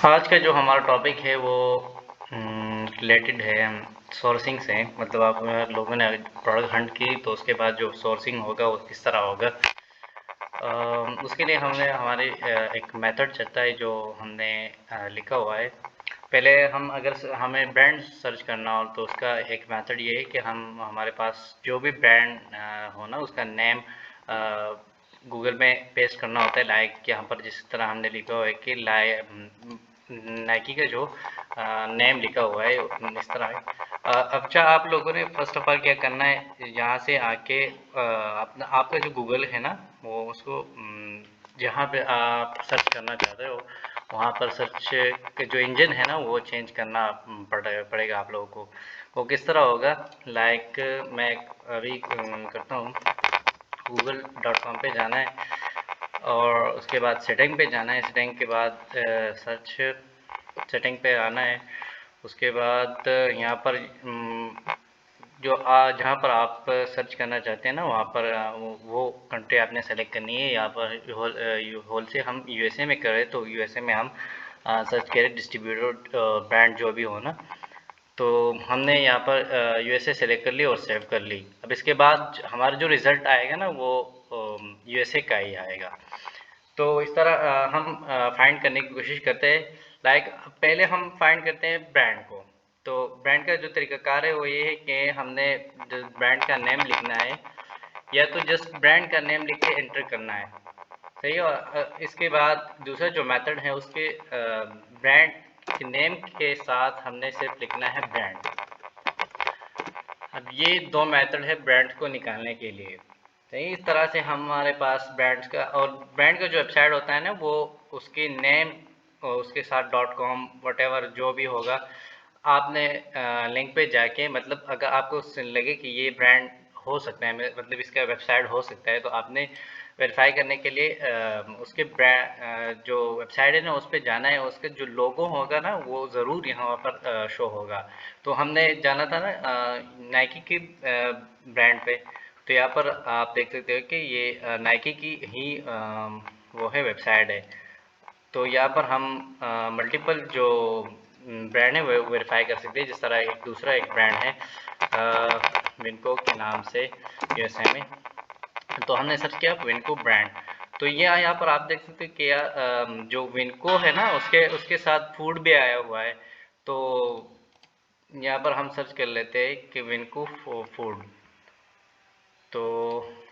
आज का जो हमारा टॉपिक है वो रिलेटेड है सोर्सिंग से। मतलब आप लोगों ने प्रोडक्ट हंट की तो उसके बाद जो सोर्सिंग होगा वो किस तरह होगा। उसके लिए हमने हमारे एक मेथड चलता है जो हमने लिखा हुआ है। पहले हम अगर हमें ब्रांड सर्च करना हो तो उसका एक मेथड ये है कि हम हमारे पास जो भी ब्रांड हो ना उसका नेम गूगल में पेस्ट करना होता है। लाइक यहाँ पर जिस तरह हमने लिखा हुआ है कि नाइकी का जो नेम लिखा हुआ है इस तरह है। अब क्या आप लोगों ने फर्स्ट ऑफ ऑल क्या करना है, यहाँ से आके अपना आपका जो गूगल है ना वो उसको जहाँ पे आप सर्च करना चाहते हो वहाँ पर सर्च के जो इंजन है ना वो चेंज करना पड़ेगा आप लोगों को। वो किस तरह होगा, लाइक मैं अभी करता हूँ। google.com पे जाना है और उसके बाद सेटिंग पे जाना है। सेटिंग के बाद सर्च सेटिंग पे आना है। उसके बाद यहाँ पर जो जहाँ पर आप सर्च करना चाहते हैं ना वहाँ पर वो कंट्री आपने सेलेक्ट करनी है। यहाँ पर होल से हम यूएसए में करें तो यूएसए में हम सर्च करें डिस्ट्रीब्यूटर ब्रांड जो भी हो ना, तो हमने यहाँ पर यूएसए सेलेक्ट कर ली और सेव कर ली। अब इसके बाद हमारा जो रिज़ल्ट आएगा ना वो यूएसए का ही आएगा। तो इस तरह हम फाइंड करने की कोशिश करते हैं। लाइक पहले हम फाइंड करते हैं ब्रांड को। तो ब्रांड का जो तरीकाकार है वो ये है कि हमने ब्रांड का नेम लिखना है या तो जस्ट ब्रांड का नेम लिख के एंटर करना है, सही है। और इसके बाद दूसरा जो मेथड है उसके ब्रांड के नेम के साथ हमने सिर्फ लिखना है ब्रांड। अब ये दो मेथड है ब्रांड को निकालने के लिए, सही। इस तरह से हमारे पास ब्रांड्स का और ब्रांड का जो वेबसाइट होता है ना वो उसके नेम और उसके साथ डॉट कॉम वटेवर जो भी होगा आपने लिंक पे जाके, मतलब अगर आपको लगे कि ये ब्रांड हो सकता है, मतलब इसका वेबसाइट हो सकता है, तो आपने वेरीफाई करने के लिए उसके जो वेबसाइट है ना उस पर जाना है। उसके जो लोगो होगा ना वो ज़रूर यहाँ पर शो होगा। तो हमने जाना था ना नाइकी की ब्रांड पे, तो यहाँ पर आप देख सकते हो कि ये नाइकी की ही वो है वेबसाइट है। तो यहाँ पर हम मल्टीपल जो ब्रांड है वो वेरीफाई कर सकते हैं। जिस तरह एक दूसरा एक ब्रांड है विनको के नाम से यूएसए में, तो हमने सर्च किया विनको ब्रांड। तो ये यहाँ पर आप देख सकते हैं कि जो विनको है ना उसके उसके साथ फूड भी आया हुआ है। तो यहाँ पर हम सर्च कर लेते हैं कि विनको फूड। तो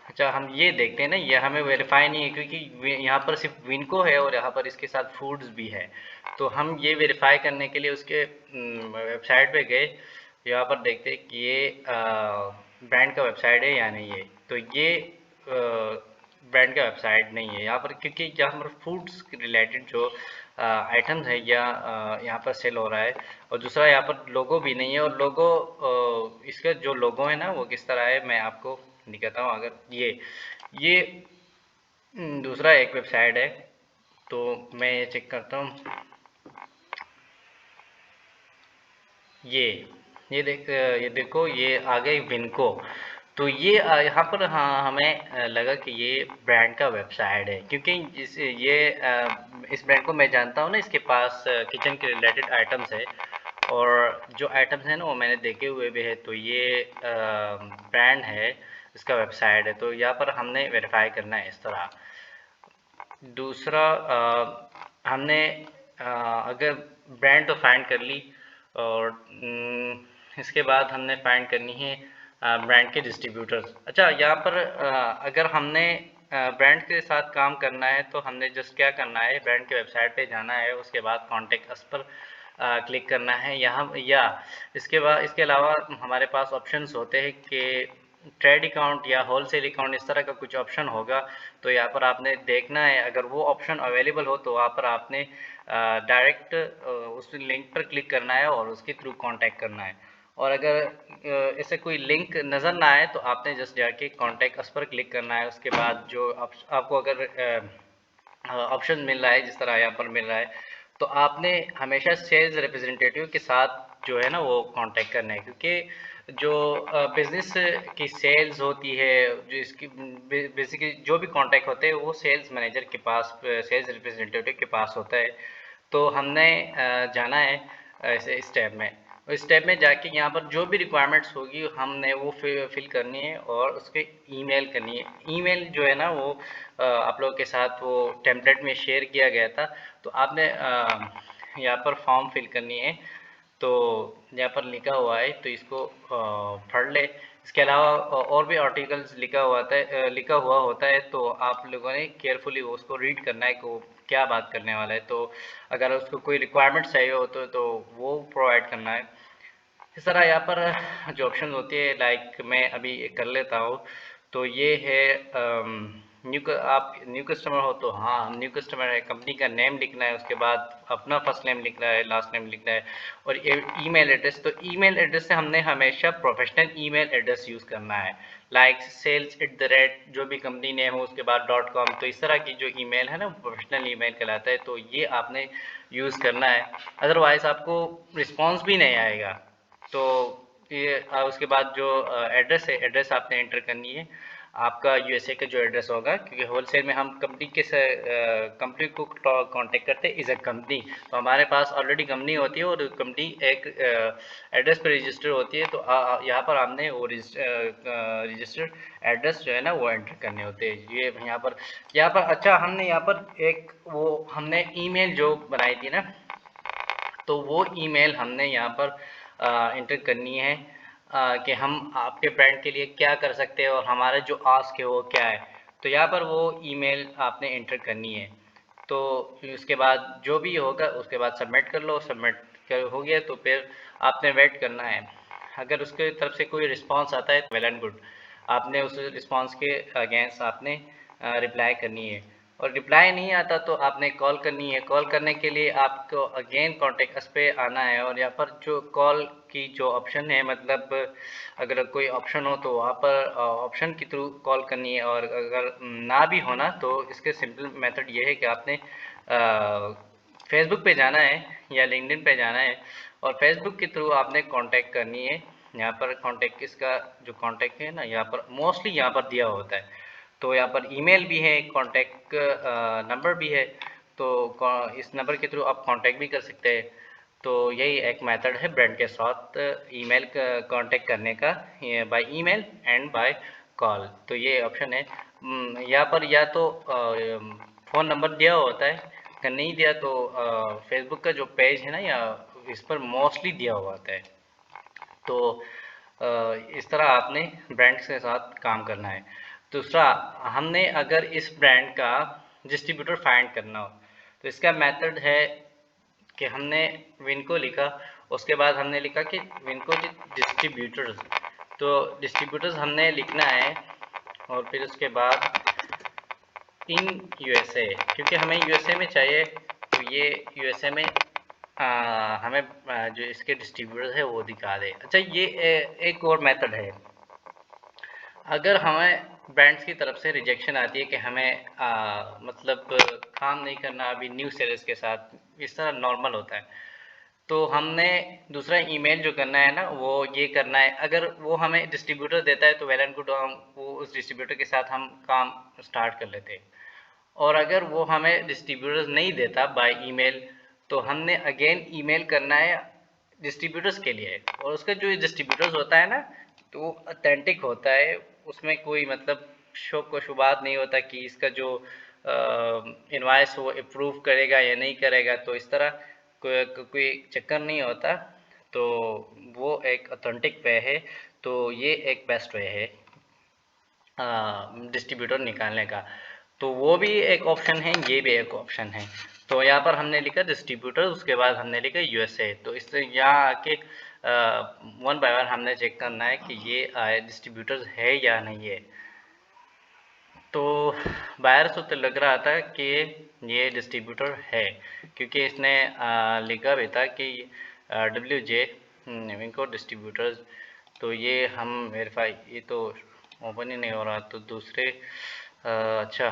अच्छा हम ये देखते हैं ना, ये हमें वेरीफाई नहीं है क्योंकि यहाँ पर सिर्फ विनको है और यहाँ पर इसके साथ फूड्स भी है। तो हम ये वेरीफाई करने के लिए उसके वेबसाइट पे गए। यहाँ पर देखते हैं कि ये ब्रांड का वेबसाइट है या नहीं है। तो ये ब्रांड का वेबसाइट नहीं है यहाँ पर, क्योंकि यहाँ पर फूड्स रिलेटेड जो आइटम्स है या यहाँ पर सेल हो रहा है। और दूसरा यहाँ पर लोगो भी नहीं है। और लोगो इसका जो लोगो है ना वो किस तरह है मैं आपको दिखाता हूँ। अगर ये दूसरा एक वेबसाइट है, तो मैं ये चेक करता हूँ। ये देखो ये आ गई विनको। तो ये यहाँ पर हाँ हमें लगा कि ये ब्रांड का वेबसाइट है, क्योंकि इस ब्रांड को मैं जानता हूँ ना, इसके पास किचन के रिलेटेड आइटम्स है और जो आइटम्स हैं ना वो मैंने देखे हुए भी है। तो ये ब्रांड है, इसका वेबसाइट है। तो यहाँ पर हमने वेरीफाई करना है इस तरह। दूसरा हमने अगर ब्रांड तो फाइंड कर ली और इसके बाद हमने फाइंड करनी है ब्रांड के डिस्ट्रीब्यूटर्स। अच्छा यहाँ पर अगर हमने ब्रांड के साथ काम करना है तो हमने जस्ट क्या करना है, ब्रांड के वेबसाइट पे जाना है। उसके बाद कॉन्टेक्ट अस पर क्लिक करना है यहाँ, या इसके बाद इसके अलावा हमारे पास ऑप्शंस होते हैं कि ट्रेड अकाउंट या होलसेल अकाउंट, इस तरह का कुछ ऑप्शन होगा। तो यहाँ पर आपने देखना है, अगर वो ऑप्शन अवेलेबल हो तो वहाँ पर आपने डायरेक्ट उस लिंक पर क्लिक करना है और उसके थ्रू कांटेक्ट करना है। और अगर ऐसे कोई लिंक नज़र ना आए तो आपने जस्ट जाके कांटेक्ट अस पर क्लिक करना है। उसके बाद जो आपको अगर ऑप्शन मिल रहा है जिस तरह यहाँ पर मिल रहा है, तो आपने हमेशा सेल्स रिप्रेजेंटेटिव के साथ जो है ना वो कांटेक्ट करना है, क्योंकि जो बिजनेस की सेल्स होती है, जो इसकी बेसिकली जो भी कांटेक्ट होते हैं वो सेल्स मैनेजर के पास, सेल्स रिप्रेजेंटेटिव के पास होता है। तो हमने जाना है ऐसे इस टैब में, इस टैब में जाके यहाँ पर जो भी रिक्वायरमेंट्स होगी हमने वो फिल करनी है और उसके ईमेल करनी है। ईमेल जो है ना वो आप लोगों के साथ वो टेम्पलेट में शेयर किया गया था, तो आपने यहाँ पर फॉर्म फिल करनी है। तो यहाँ पर लिखा हुआ है तो इसको पढ़ ले। इसके अलावा और भी आर्टिकल्स लिखा हुआ होता है, तो आप लोगों ने केयरफुली उसको रीड करना है को क्या बात करने वाला है। तो अगर उसको कोई रिक्वायरमेंट चाहिए हो तो वो प्रोवाइड करना है। इस तरह यहाँ पर जो ऑप्शन होती है, लाइक मैं अभी कर लेता हूँ। तो ये है आप न्यू कस्टमर हो तो हाँ न्यू कस्टमर है, कंपनी का नेम लिखना है, उसके बाद अपना फर्स्ट नेम लिखना है, लास्ट नेम लिखना है और ईमेल एड्रेस। तो ईमेल एड्रेस से हमने हमेशा प्रोफेशनल ईमेल एड्रेस यूज़ करना है, लाइक sales@, जो भी कंपनी नेम हो उसके बाद .com। तो इस तरह की जो ईमेल है ना प्रोफेशनल ईमेल कहलाता है, तो ये आपने यूज़ करना है, अदरवाइज़ आपको रिस्पॉन्स भी नहीं आएगा। तो ये उसके बाद जो एड्रेस है, एड्रेस आपने एंटर करनी है, आपका यूएसए का जो एड्रेस होगा, क्योंकि होलसेल में हम कंपनी को कांटेक्ट करते हैं इज अ कंपनी। तो हमारे पास ऑलरेडी कंपनी होती है और कंपनी एक एड्रेस पर रजिस्टर होती है। तो यहाँ पर हमने वो रजिस्टर्ड एड्रेस जो है ना वो एंटर करने होते हैं। ये यहाँ पर अच्छा, हमने यहाँ पर एक वो हमने ईमेल जो बनाई थी ना, तो वो ईमेल हमने यहाँ पर इंटर करनी है कि हम आपके ब्रांड के लिए क्या कर सकते हैं और हमारा जो आस्क है वो क्या है। तो यहाँ पर वो ईमेल आपने इंटर करनी है। तो उसके बाद जो भी होगा उसके बाद सबमिट कर लो, हो गया तो फिर आपने वेट करना है। अगर उसके तरफ से कोई रिस्पांस आता है वेल एंड गुड, आपने उस रिस्पांस के अगेंस्ट आपने रिप्लाई करनी है। और रिप्लाई नहीं आता तो आपने कॉल करनी है। कॉल करने के लिए आपको अगेन कॉन्टेक्ट अस पे आना है और यहाँ पर जो कॉल की जो ऑप्शन है, मतलब अगर कोई ऑप्शन हो तो वहाँ पर ऑप्शन के थ्रू कॉल करनी है, और अगर ना भी होना तो इसके सिंपल मेथड ये है कि आपने फेसबुक पे जाना है या लिंक्डइन पे जाना है और फेसबुक के थ्रू आपने कांटेक्ट करनी है। यहाँ पर कांटेक्ट किसका जो कांटेक्ट है ना, यहाँ पर मोस्टली यहाँ पर दिया होता है। तो यहाँ पर ईमेल भी है, कांटेक्ट नंबर भी है, तो इस नंबर के थ्रू आप कांटेक्ट भी कर सकते हैं। तो यही एक मेथड है ब्रांड के साथ ईमेल कांटेक्ट करने का, by email and by call. तो ये ऑप्शन है। यहाँ पर या तो फ़ोन नंबर दिया होता है, अगर नहीं दिया तो फेसबुक का जो पेज है ना, या इस पर मोस्टली दिया हुआ होता है। तो इस तरह आपने ब्रांड्स के साथ काम करना है। दूसरा, हमने अगर इस ब्रांड का डिस्ट्रीब्यूटर फाइंड करना हो तो इसका मेथड है कि हमने विनको लिखा, उसके बाद हमने लिखा कि विनको डिस्ट्रीब्यूटर्स। तो डिस्ट्रीब्यूटर्स हमने लिखना है और फिर उसके बाद इन यूएसए, क्योंकि हमें यूएसए में चाहिए, तो ये यूएसए में हमें जो इसके डिस्ट्रीब्यूटर है वो दिखा दे। अच्छा, ये एक और मेथड है। अगर हमें ब्रांड्स की तरफ से रिजेक्शन आती है कि हमें मतलब काम नहीं करना अभी न्यू सेलर्स के साथ, इस तरह नॉर्मल होता है, तो हमने दूसरा ईमेल जो करना है ना वो ये करना है। अगर वो हमें डिस्ट्रीब्यूटर देता है तो वेल एंड गुड, हम वो उस डिस्ट्रीब्यूटर के साथ हम काम स्टार्ट कर लेते हैं। और अगर वो हमें डिस्ट्रीब्यूटर्स नहीं देता बाय ईमेल, तो हमने अगेन ईमेल करना है डिस्ट्रीब्यूटर्स के लिए। और उसका जो डिस्ट्रीब्यूटर्स होता है ना, तो वो ऑथेंटिक होता है, उसमें कोई मतलब शुबात नहीं होता कि इसका जो इनवाइस वो अप्रूव करेगा या नहीं करेगा। तो इस तरह कोई चक्कर नहीं होता। तो वो एक ऑथेंटिक वे है। तो ये एक बेस्ट वे है डिस्ट्रीब्यूटर निकालने का। तो वो भी एक ऑप्शन है, ये भी एक ऑप्शन है। तो यहाँ पर हमने लिखा डिस्ट्रीब्यूटर, उसके बाद हमने लिखा यूएसए। तो इससे यहाँ आके वन बाय वन हमने चेक करना है कि ये डिस्ट्रीब्यूटर्स है या नहीं है। तो बाहर से तो लग रहा था कि ये डिस्ट्रीब्यूटर है, क्योंकि इसने लिखा भी था कि WJ इनको डिस्ट्रीब्यूटर्स। तो ये हम वेरीफाई, ये तो ओपन ही नहीं हो रहा, तो दूसरे अच्छा,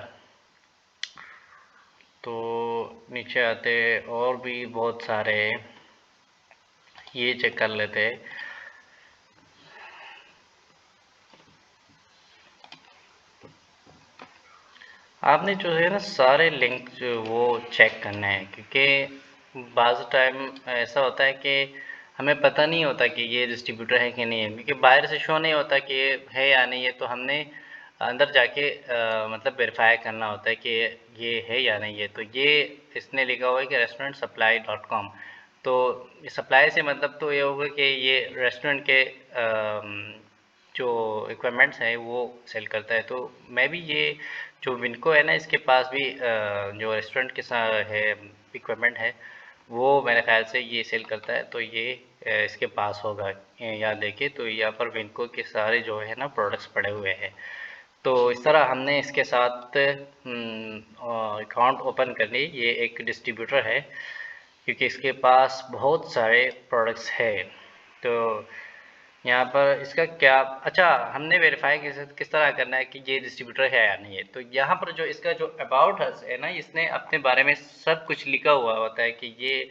तो नीचे आते और भी बहुत सारे, ये चेक कर लेते हैं। आपने जो है ना सारे लिंक जो वो चेक करने हैं, क्योंकि बाज़ टाइम ऐसा होता है कि हमें पता नहीं होता कि ये डिस्ट्रीब्यूटर है कि नहीं है, क्योंकि बाहर से शो नहीं होता कि ये है या नहीं है। तो हमने अंदर जाके मतलब वेरीफाई करना होता है कि ये है या नहीं है। तो ये इसने लिखा हुआ है कि restaurantsupply.com। तो सप्लाई से मतलब तो ये होगा कि ये रेस्टोरेंट के जो इक्विपमेंट्स हैं वो सेल करता है। तो मैं भी ये जो विनको है ना, इसके पास भी जो रेस्टोरेंट के साथ है इक्विपमेंट है, वो मेरे ख्याल से ये सेल करता है। तो ये इसके पास होगा। यहाँ देखिए तो यहाँ पर विनको के सारे जो है ना प्रोडक्ट्स पड़े हुए हैं। तो इस तरह हमने इसके साथ अकाउंट ओपन कर ली। ये एक डिस्ट्रीब्यूटर है, क्योंकि इसके पास बहुत सारे प्रोडक्ट्स है। तो यहाँ पर इसका क्या, अच्छा हमने वेरीफाई किस तरह करना है कि ये डिस्ट्रीब्यूटर है या नहीं है। तो यहाँ पर जो इसका जो अबाउट अस है ना, इसने अपने बारे में सब कुछ लिखा हुआ होता है कि ये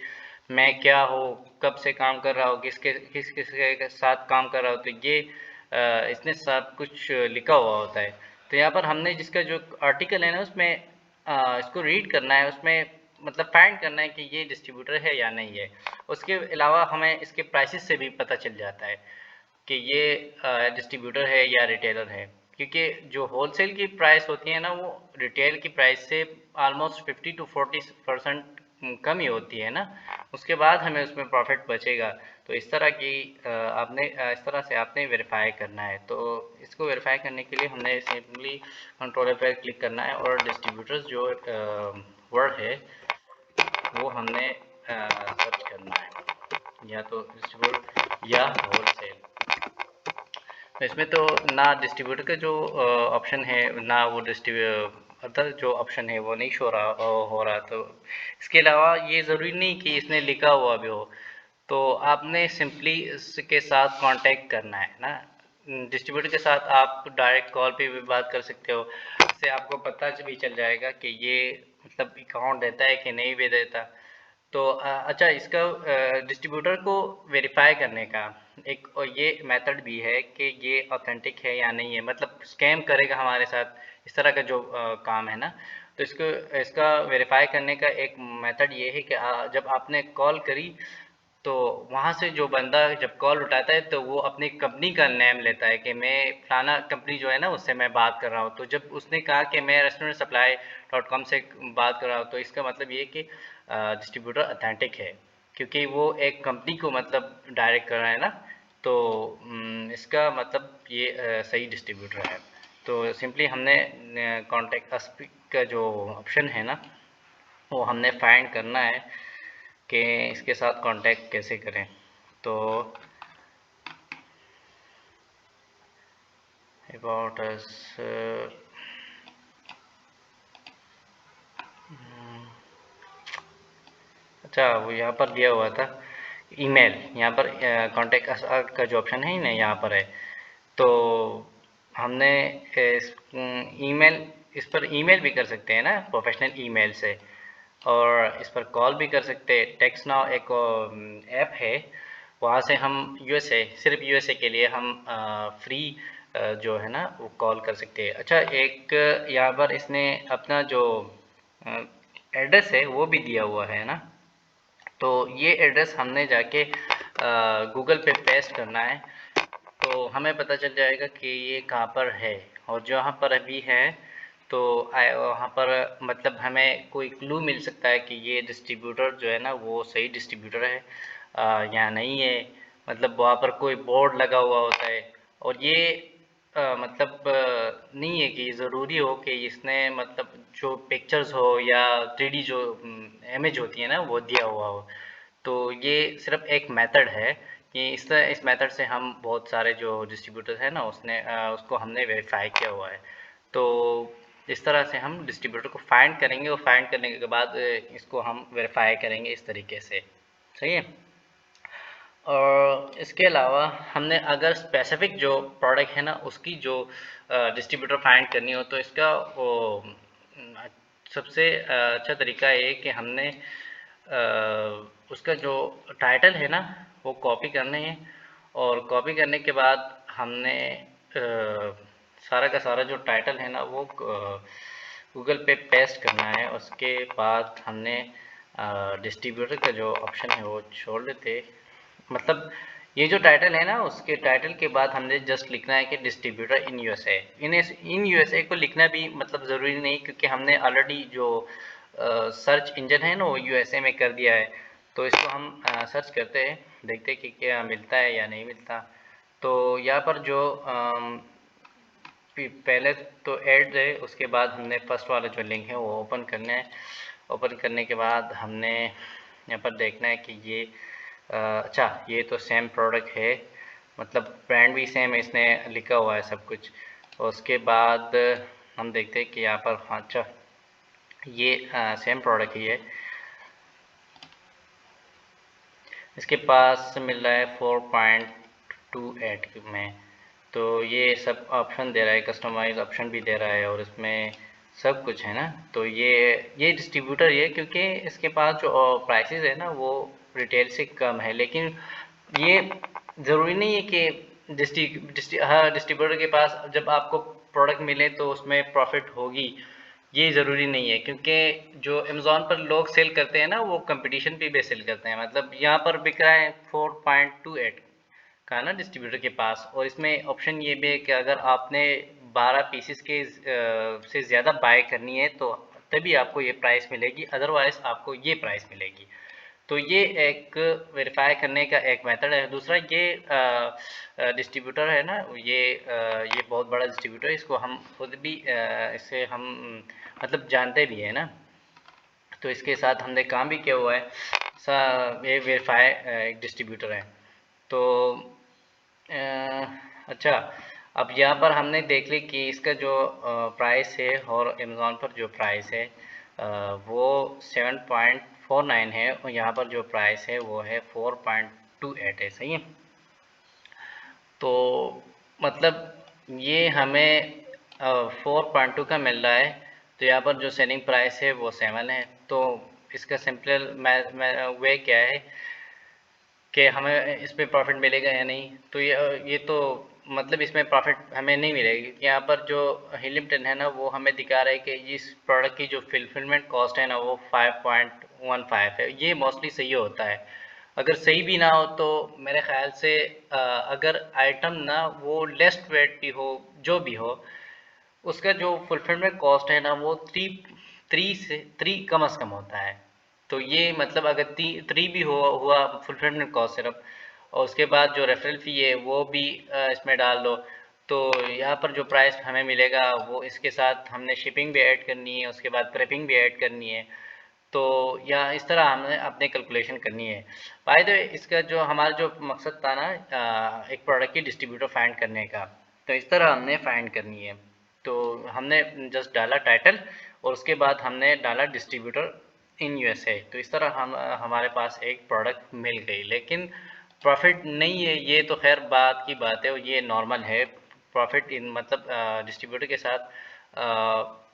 मैं क्या हूँ, कब से काम कर रहा हूँ, किस के साथ काम कर रहा हूँ। तो ये इसने सब कुछ लिखा हुआ होता है। तो यहाँ पर हमने जिसका जो आर्टिकल है ना, उसमें इसको रीड करना है, उसमें मतलब फाइंड करना है कि ये डिस्ट्रीब्यूटर है या नहीं है। उसके अलावा हमें इसके प्राइसेस से भी पता चल जाता है कि ये डिस्ट्रीब्यूटर है या रिटेलर है, क्योंकि जो होलसेल की प्राइस होती है ना, वो रिटेल की प्राइस से ऑलमोस्ट 50 to 40% कम ही होती है ना। उसके बाद हमें उसमें प्रॉफिट बचेगा। तो इस तरह की इस तरह से आपने वेरीफाई करना है। तो इसको वेरीफाई करने के लिए हमने सिंपली कंट्रोलर पर क्लिक करना है और डिस्ट्रीब्यूटर्स जो वर्ड है वो हमने सर्च करना है, या तो डिस्ट्रीब्यूटर या होलसेल। तो इसमें तो ना डिस्ट्रीब्यूटर का जो ऑप्शन है, ना वो अदर जो ऑप्शन है वो नहीं हो रहा। तो इसके अलावा ये ज़रूरी नहीं कि इसने लिखा हुआ भी हो। तो आपने सिंपली इसके साथ कांटेक्ट करना है ना। डिस्ट्रीब्यूटर के साथ आप डायरेक्ट कॉल पे भी बात कर सकते हो। इससे आपको पता भी चल जाएगा कि ये मतलब अकाउंट देता है कि नहीं भी देता। तो अच्छा, इसका डिस्ट्रीब्यूटर को वेरीफाई करने का एक और ये मेथड भी है कि ये ऑथेंटिक है या नहीं है, मतलब स्कैम करेगा हमारे साथ, इस तरह का जो काम है ना। तो इसको इसका वेरीफाई करने का एक मेथड ये है कि जब आपने कॉल करी, तो वहाँ से जो बंदा जब कॉल उठाता है तो वो अपनी कंपनी का नेम लेता है कि मैं फलाना कंपनी जो है ना उससे मैं बात कर रहा हूँ। तो जब उसने कहा कि मैं restaurantsupply.com से बात कर रहा हूँ, तो इसका मतलब ये कि डिस्ट्रीब्यूटर अथेंटिक है, क्योंकि वो एक कंपनी को मतलब डायरेक्ट कर रहा है ना। तो इसका मतलब ये सही डिस्ट्रीब्यूटर है। तो सिंपली हमने कॉन्टेक्ट अस का जो ऑप्शन है ना, वो हमने फाइंड करना है कि इसके साथ कांटेक्ट कैसे करें। तो अबाउट अस, अच्छा वो यहाँ पर दिया हुआ था ईमेल। यहाँ पर कांटेक्ट अस का जो ऑप्शन है ना, यहाँ पर है। तो हमने इस ईमेल इस पर ईमेल भी कर सकते हैं ना, प्रोफेशनल ईमेल से। और इस पर कॉल भी कर सकते हैं। टेक्स्ट नाउ एक ऐप है, वहाँ से हम यूएसए, सिर्फ यूएसए के लिए हम फ्री जो है ना वो कॉल कर सकते हैं। अच्छा, एक यहाँ पर इसने अपना जो एड्रेस है वो भी दिया हुआ है ना। तो ये एड्रेस हमने जाके गूगल पे पेस्ट करना है, तो हमें पता चल जाएगा कि ये कहाँ पर है। और जहाँ पर अभी है, तो वहाँ पर मतलब हमें कोई क्लू मिल सकता है कि ये डिस्ट्रीब्यूटर जो है ना वो सही डिस्ट्रीब्यूटर है या नहीं है। मतलब वहाँ पर कोई बोर्ड लगा हुआ होता है। और ये मतलब नहीं है कि ज़रूरी हो कि इसने मतलब जो पिक्चर्स हो या 3D जो इमेज होती है ना वो दिया हुआ हो। तो ये सिर्फ एक मेथड है कि इस मेथड से हम बहुत सारे जो डिस्ट्रीब्यूटर्स हैं ना उसको हमने वेरीफाई किया हुआ है। तो इस तरह से हम डिस्ट्रीब्यूटर को फाइंड करेंगे, और फाइंड करने के बाद इसको हम वेरीफाई करेंगे इस तरीके से। सही है। और इसके अलावा हमने अगर स्पेसिफिक जो प्रोडक्ट है ना उसकी जो डिस्ट्रीब्यूटर फाइंड करनी हो, तो इसका वो सबसे अच्छा तरीका ये है कि हमने उसका जो टाइटल है ना वो कॉपी करने हैं। और कॉपी करने के बाद हमने सारा का सारा जो टाइटल है ना वो गूगल पे पेस्ट करना है। उसके बाद हमने डिस्ट्रीब्यूटर का जो ऑप्शन है वो छोड़ देते, मतलब ये जो टाइटल है ना, उसके टाइटल के बाद हमने जस्ट लिखना है कि distributor in USA. In USA को लिखना भी मतलब ज़रूरी नहीं, क्योंकि हमने ऑलरेडी जो सर्च इंजन है ना वो यूएसए में कर दिया है। तो इसको हम सर्च करते हैं, देखते हैं कि क्या मिलता है या नहीं मिलता। तो यहाँ पर जो पहले तो ऐड है, उसके बाद हमने फर्स्ट वाला जो लिंक है वो ओपन करना है। ओपन करने के बाद हमने यहाँ पर देखना है कि ये अच्छा, ये तो सेम प्रोडक्ट है, मतलब ब्रांड भी सेम है, इसने लिखा हुआ है सब कुछ। और उसके बाद हम देखते हैं कि यहाँ पर हाँ, अच्छा ये सेम प्रोडक्ट ही है। इसके पास मिल रहा है 4.28 में। तो ये सब ऑप्शन दे रहा है, कस्टमाइज ऑप्शन भी दे रहा है, और इसमें सब कुछ है ना। तो ये डिस्ट्रीब्यूटर ये, क्योंकि इसके पास जो प्राइसेस है ना वो रिटेल से कम है। लेकिन ये ज़रूरी नहीं है कि डिस्ट्रीब्यूटर के पास जब आपको प्रोडक्ट मिले तो उसमें प्रॉफिट होगी, ये ज़रूरी नहीं है। क्योंकि जो अमेज़ॉन पर लोग सेल करते हैं ना वो कंपटीशन पे भी सेल करते हैं। मतलब यहाँ पर बिक रहा है 4.28 का ना डिस्ट्रीब्यूटर के पास, और इसमें ऑप्शन ये भी है कि अगर आपने 12 पीसेस के से ज़्यादा बाय करनी है तो तभी आपको ये प्राइस मिलेगी, अदरवाइज़ आपको ये प्राइस मिलेगी। तो ये एक वेरीफाई करने का एक मेथड है। दूसरा ये डिस्ट्रीब्यूटर है ना, ये बहुत बड़ा डिस्ट्रीब्यूटर है, इसको हम खुद भी इसे हम मतलब जानते भी है ना, तो इसके साथ हमने काम भी किया हुआ है। ये वेरीफाई एक डिस्ट्रीब्यूटर है। तो अच्छा, अब यहाँ पर हमने देख ली कि इसका जो प्राइस है और अमेज़ॉन पर जो प्राइस है वो 7.49 है, और यहाँ पर जो प्राइस है वो है 4.28 है। सही है। तो मतलब ये हमें 4.2 का मिल रहा है, तो यहाँ पर जो सेलिंग प्राइस है वो 7 है। तो इसका सिंपल वे क्या है कि हमें इस पे प्रॉफिट मिलेगा या नहीं। तो ये तो मतलब इसमें प्रॉफिट हमें नहीं मिलेगी। यहाँ पर जो हिलिप्टन है ना वो हमें दिखा रहा है कि इस प्रोडक्ट की जो फिलफिलमेंट कॉस्ट है ना वो 5.15 है। ये मोस्टली सही होता है। अगर सही भी ना हो तो मेरे ख्याल से अगर आइटम ना वो लेस वेट भी हो, जो भी हो, उसका जो फुलफिलमेंट कॉस्ट है ना वो थ्री कम से कम होता है। तो ये मतलब अगर थ्री भी हुआ फुलफिलमेंट कॉस्ट सिर्फ, और उसके बाद जो रेफरल फ़ी है वो भी इसमें डाल दो, तो यहाँ पर जो प्राइस हमें मिलेगा वो इसके साथ हमने शिपिंग भी ऐड करनी है, उसके बाद प्रेपिंग भी ऐड करनी है। तो या इस तरह हमने अपने कैलकुलेशन करनी है। बाय द वे, इसका जो हमारा जो मकसद था ना एक प्रोडक्ट की डिस्ट्रीब्यूटर फाइंड करने का, तो इस तरह हमने फाइंड करनी है। तो हमने जस्ट डाला टाइटल, और उसके बाद हमने डाला डिस्ट्रीब्यूटर इन यूएसए। तो इस तरह हम हमारे पास एक प्रोडक्ट मिल गई। लेकिन प्रॉफिट नहीं है, ये तो खैर बात की बात है, और ये नॉर्मल है। प्रॉफिट इन मतलब डिस्ट्रीब्यूटर के साथ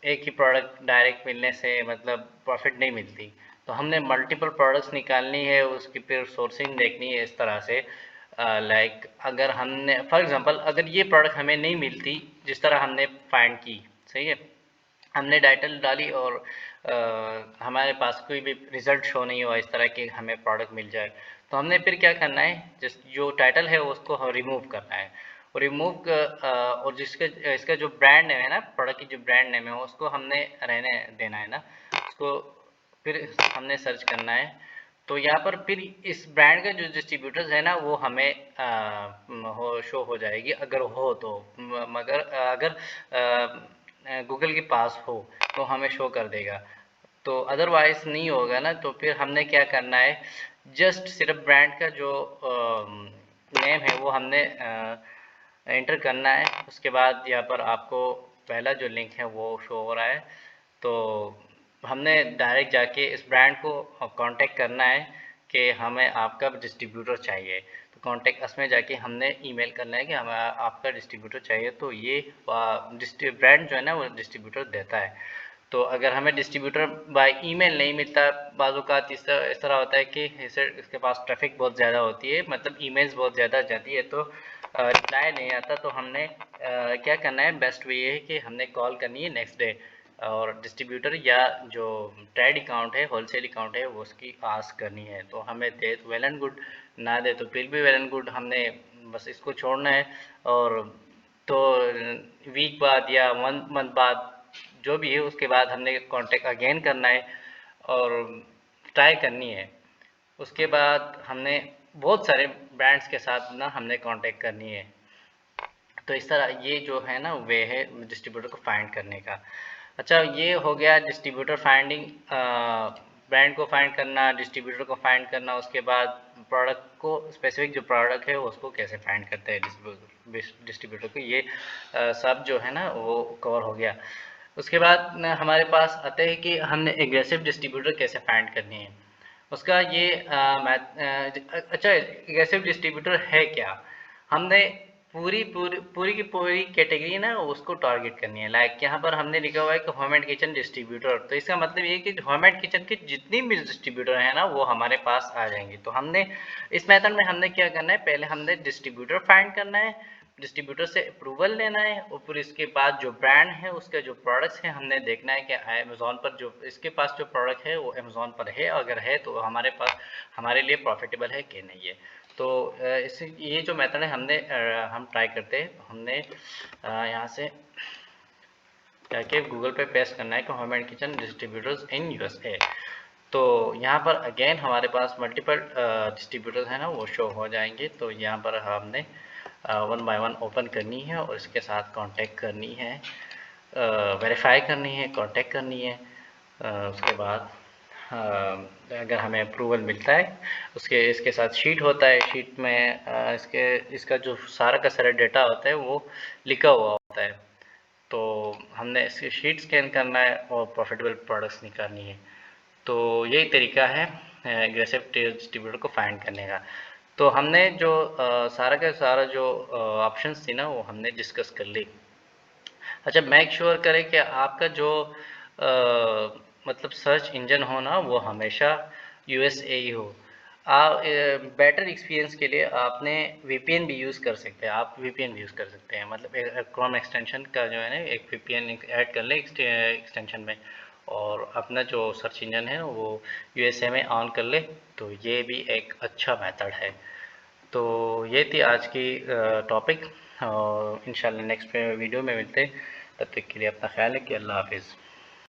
एक ही प्रोडक्ट डायरेक्ट मिलने से मतलब प्रॉफिट नहीं मिलती। तो हमने मल्टीपल प्रोडक्ट्स निकालनी है, उसकी फिर सोर्सिंग देखनी है इस तरह से। लाइक अगर हमने फॉर एग्जांपल अगर ये प्रोडक्ट हमें नहीं मिलती जिस तरह हमने फाइंड की, सही है, हमने टाइटल डाली और हमारे पास कोई भी रिज़ल्ट शो नहीं हुआ इस तरह कि हमें प्रोडक्ट मिल जाए, तो हमने फिर क्या करना है, जिस जो टाइटल है उसको रिमूव करना है। और और जिसका इसका जो ब्रांड नेम है ना, प्रोडक्ट की जो ब्रांड नेम है उसको हमने रहने देना है ना, उसको फिर हमने सर्च करना है। तो यहाँ पर फिर इस ब्रांड का जो डिस्ट्रीब्यूटर्स है ना वो हमें शो हो जाएगी अगर हो तो, मगर अगर गूगल के पास हो तो हमें शो कर देगा। तो अदरवाइज़ नहीं होगा ना, तो फिर हमने क्या करना है, जस्ट सिर्फ ब्रांड का जो नेम है वो हमने एंटर करना है। उसके बाद यहाँ पर आपको पहला जो लिंक है वो शो हो रहा है। तो हमने डायरेक्ट जाके इस ब्रांड को कांटेक्ट करना है कि हमें आपका डिस्ट्रीब्यूटर चाहिए। तो कांटेक्ट अस में जाके हमने ईमेल करना है कि हमें आपका डिस्ट्रीब्यूटर चाहिए। तो ये ब्रांड जो है ना वो डिस्ट्रीब्यूटर देता है। तो अगर हमें डिस्ट्रीब्यूटर बाय ईमेल नहीं मिलता, बाज़-औक़ात इस तरह होता है कि इसके पास ट्रैफ़िक बहुत ज़्यादा होती है, मतलब ईमेल्स बहुत ज़्यादा जाती है, तो रिप्लाई नहीं आता। तो हमने क्या करना है, बेस्ट वे ये है कि हमने कॉल करनी है नेक्स्ट डे और डिस्ट्रीब्यूटर या जो ट्रेड अकाउंट है, होलसेल अकाउंट है, वो उसकी आस्क करनी है। तो हमें दे तो वेल एंड गुड, ना दे तो फिर भी वेल एंड गुड, हमने बस इसको छोड़ना है। और तो वीक बाद या 1 मंथ बाद जो भी है, उसके बाद हमने कॉन्टेक्ट अगेन करना है और ट्राई करनी है। उसके बाद हमने बहुत सारे ब्रांड्स के साथ ना हमने कांटेक्ट करनी है। तो इस तरह ये जो है ना वे है डिस्ट्रीब्यूटर को फाइंड करने का। अच्छा, ये हो गया डिस्ट्रीब्यूटर फाइंडिंग, ब्रांड को फाइंड करना, डिस्ट्रीब्यूटर को फाइंड करना। उसके बाद प्रोडक्ट को, स्पेसिफिक जो प्रोडक्ट है उसको कैसे फाइंड करते हैं डिस्ट्रीब्यूटर को, ये सब जो है ना वो कवर हो गया। उसके बाद हमारे पास आते हैं कि हमने एग्रेसिव डिस्ट्रीब्यूटर कैसे फाइंड करनी है। उसका ये अच्छा, एग्रेसिव डिस्ट्रीब्यूटर है क्या। हमने पूरी की पूरी कैटेगरी ना उसको टारगेट करनी है। लाइक यहाँ पर हमने लिखा हुआ है कि होम एंड किचन डिस्ट्रीब्यूटर, तो इसका मतलब ये कि होम एंड किचन के जितनी भी डिस्ट्रीब्यूटर है ना वो हमारे पास आ जाएंगे। तो हमने इस मेथड में हमने क्या करना है, पहले हमने डिस्ट्रीब्यूटर फाइंड करना है, डिस्ट्रीब्यूटर से अप्रूवल लेना है, और फिर इसके बाद जो ब्रांड है उसके जो प्रोडक्ट्स हैं हमने देखना है कि अमेज़ॉन पर जो इसके पास जो प्रोडक्ट है वो अमेज़ॉन पर है, अगर है तो हमारे पास हमारे लिए प्रॉफिटेबल है कि नहीं है। तो इस ये जो मेथड है हमने हम ट्राई करते हैं। हमने यहाँ से जाके गूगल पे पेस्ट करना है कि home and kitchen distributors in USA. तो यहाँ पर अगेन हमारे पास मल्टीपल डिस्ट्रीब्यूटर्स हैं ना वो शो हो जाएंगे। तो यहाँ पर हमने 1 बाय 1 ओपन करनी है और इसके साथ कांटेक्ट करनी है, वेरीफाई करनी है, कांटेक्ट करनी है। उसके बाद अगर हमें अप्रूवल मिलता है, इसके साथ शीट होता है। शीट में इसका जो सारा का सारा डेटा होता है वो लिखा हुआ होता है। तो हमने इसकी शीट स्कैन करना है और प्रॉफिटेबल प्रोडक्ट्स निकालनी है। तो यही तरीका है एग्रेसिव डिस्ट्रीब्यूटर को फाइंड करने का। तो हमने जो सारा का सारा जो ऑप्शंस थी ना वो हमने डिस्कस कर ली। अच्छा, मेक श्योर करें कि आपका जो मतलब सर्च इंजन हो ना वो हमेशा यूएसए ही हो। आप बेटर एक्सपीरियंस के लिए आपने वीपीएन भी यूज़ कर सकते हैं। आप वीपीएन भी यूज़ कर सकते हैं, मतलब क्रोम एक्सटेंशन का जो है ना एक वीपीएन ऐड कर लें एक्सटेंशन में, और अपना जो सर्च इंजन है वो यूएसए में ऑन कर ले। तो ये भी एक अच्छा मेथड है। तो ये थी आज की टॉपिक, और इंशाल्लाह नेक्स्ट वीडियो में मिलते हैं। तब तक के लिए अपना ख्याल है कि अल्लाह हाफिज़।